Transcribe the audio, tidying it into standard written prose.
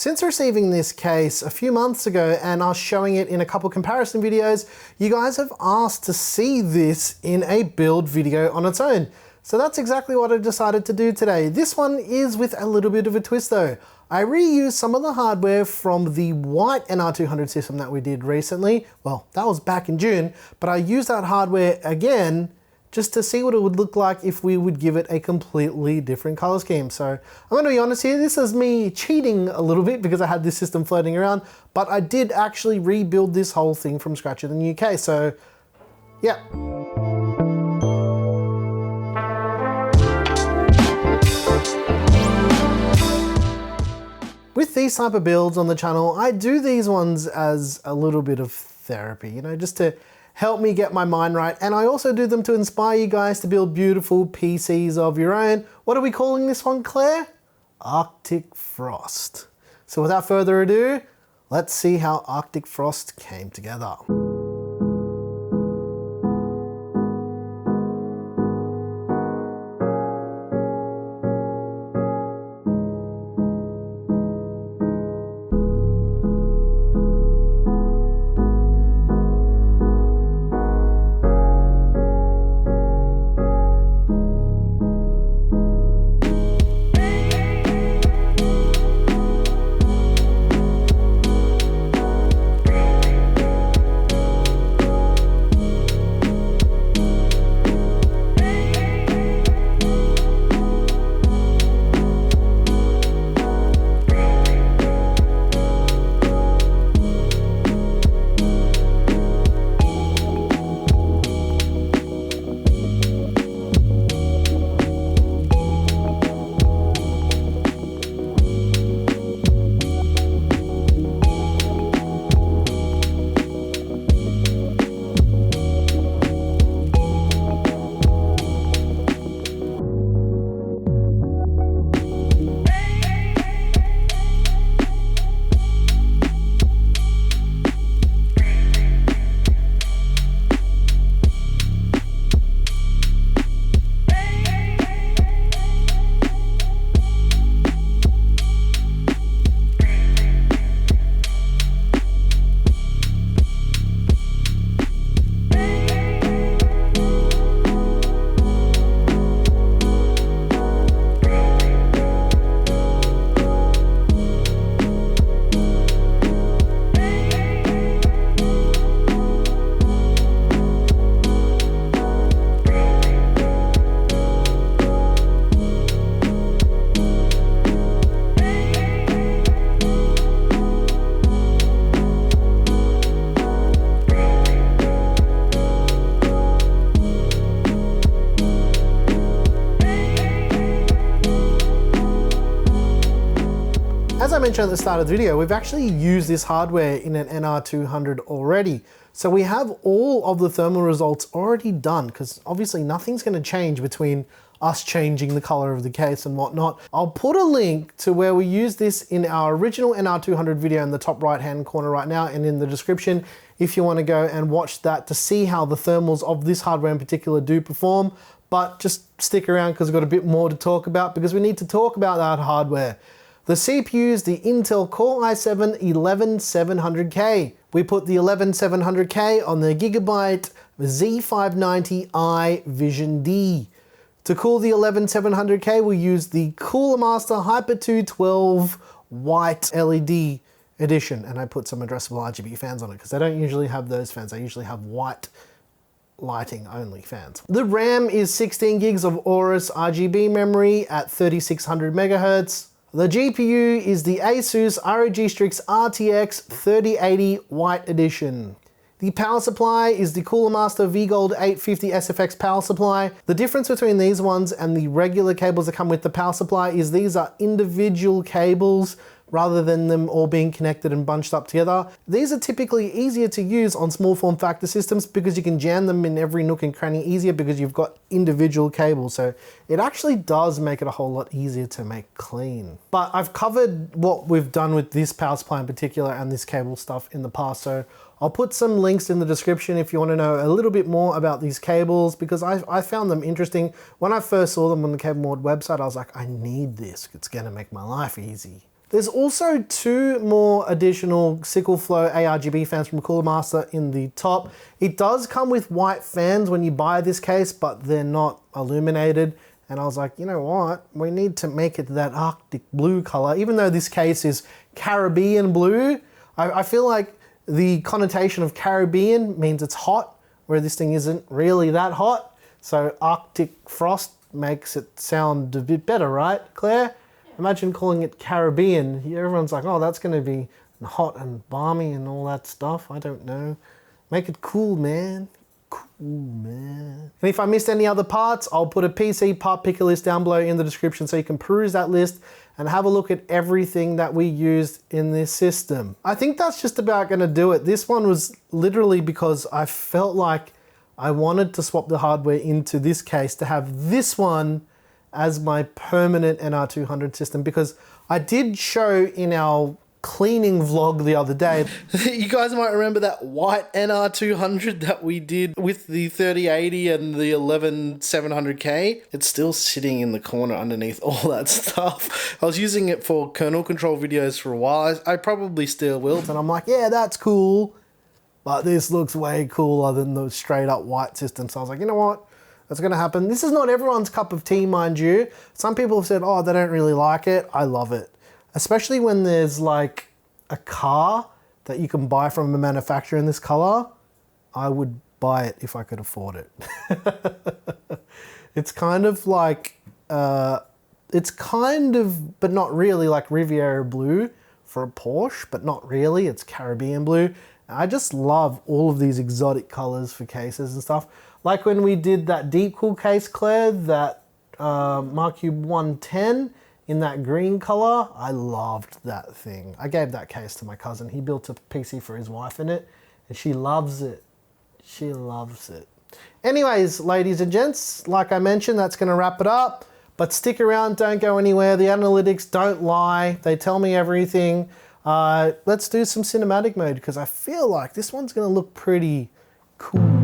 Since receiving this case a few months ago and us showing it in a couple comparison videos, you guys have asked to see this in a build video on its own. So that's exactly what I decided to do today. This one is with a little bit of a twist though. I reused some of the hardware from the white NR200 system that we did recently. Well, that was back in June, but I used that hardware again just to see what it would look like if we would give it a completely different color scheme. So I'm gonna be honest here, this is me cheating a little bit because I had this system floating around, but I did actually rebuild this whole thing from scratch in the UK, so yeah. With these type of builds on the channel, I do these ones as a little bit of therapy, you know, just to help me get my mind right. And I also do them to inspire you guys to build beautiful PCs of your own. What are we calling this one, Claire? Arctic Frost. So without further ado, let's see how Arctic Frost came together. As I mentioned at the start of the video, we've actually used this hardware in an NR200 already. So we have all of the thermal results already done, because obviously nothing's going to change between us changing the color of the case and whatnot. I'll put a link to where we use this in our original NR200 video in the top right hand corner right now and in the description if you want to go and watch that to see how the thermals of this hardware in particular do perform. But just stick around because we've got a bit more to talk about, because we need to talk about that hardware. The CPU is the Intel Core i7 11700K. We put the 11700K on the Gigabyte Z590i Vision D. To cool the 11700K, we use the Cooler Master Hyper 212 white LED edition, and I put some addressable RGB fans on it because I don't usually have those fans. I usually have white lighting only fans. The RAM is 16 gigs of AORUS RGB memory at 3600 megahertz. The GPU is the Asus ROG STRIX RTX 3080 White Edition. The power supply is the Cooler Master V-Gold 850 SFX power supply. The difference between these ones and the regular cables that come with the power supply is these are individual cables rather than them all being connected and bunched up together. These are typically easier to use on small form factor systems because you can jam them in every nook and cranny easier because you've got individual cables. So it actually does make it a whole lot easier to make clean. But I've covered what we've done with this power supply in particular and this cable stuff in the past. So I'll put some links in the description if you want to know a little bit more about these cables, because I found them interesting. When I first saw them on the Cable Mod website, I was like, I need this. It's going to make my life easy. There's also 2 more additional SickleFlow ARGB fans from Cooler Master in the top. It does come with white fans when you buy this case, but they're not illuminated. And I was like, you know what? We need to make it that Arctic blue color. Even though this case is Caribbean blue, I feel like the connotation of Caribbean means it's hot, where this thing isn't really that hot. So Arctic frost makes it sound a bit better, right, Claire? Yeah. Imagine calling it Caribbean. Everyone's like, oh, that's gonna be hot and balmy and all that stuff. I don't know. Make it cool, man. Cool, man. And if I missed any other parts, I'll put a PC part picker list down below in the description so you can peruse that list and have a look at everything that we used in this system. I think that's just about gonna do it. This one was literally because I felt like I wanted to swap the hardware into this case to have this one as my permanent NR200 system, because I did show in our cleaning vlog the other day. You guys might remember that white NR200 that we did with the 3080 and the 11700K. It's still sitting in the corner underneath all that stuff. I was using it for kernel control videos for a while. I probably still will. And I'm like, yeah, that's cool, but this looks way cooler than the straight up white system. So I was like, you know what? That's gonna happen. This is not everyone's cup of tea, mind you. Some people have said, oh, they don't really like it. I love it. Especially when there's like a car that you can buy from a manufacturer in this color. I would buy it if I could afford it. It's kind of like, it's kind of, but not really, like Riviera blue for a Porsche, but not really, it's Caribbean blue. I just love all of these exotic colors for cases and stuff. Like when we did that deep cool case, Claire, that Marcube 110, in that green color, I loved that thing. I gave that case to my cousin. He built a PC for his wife in it, and she loves it. She loves it. Anyways, ladies and gents, like I mentioned, that's gonna wrap it up. But stick around, don't go anywhere. The analytics don't lie. They tell me everything. Let's do some cinematic mode, because I feel like this one's gonna look pretty cool.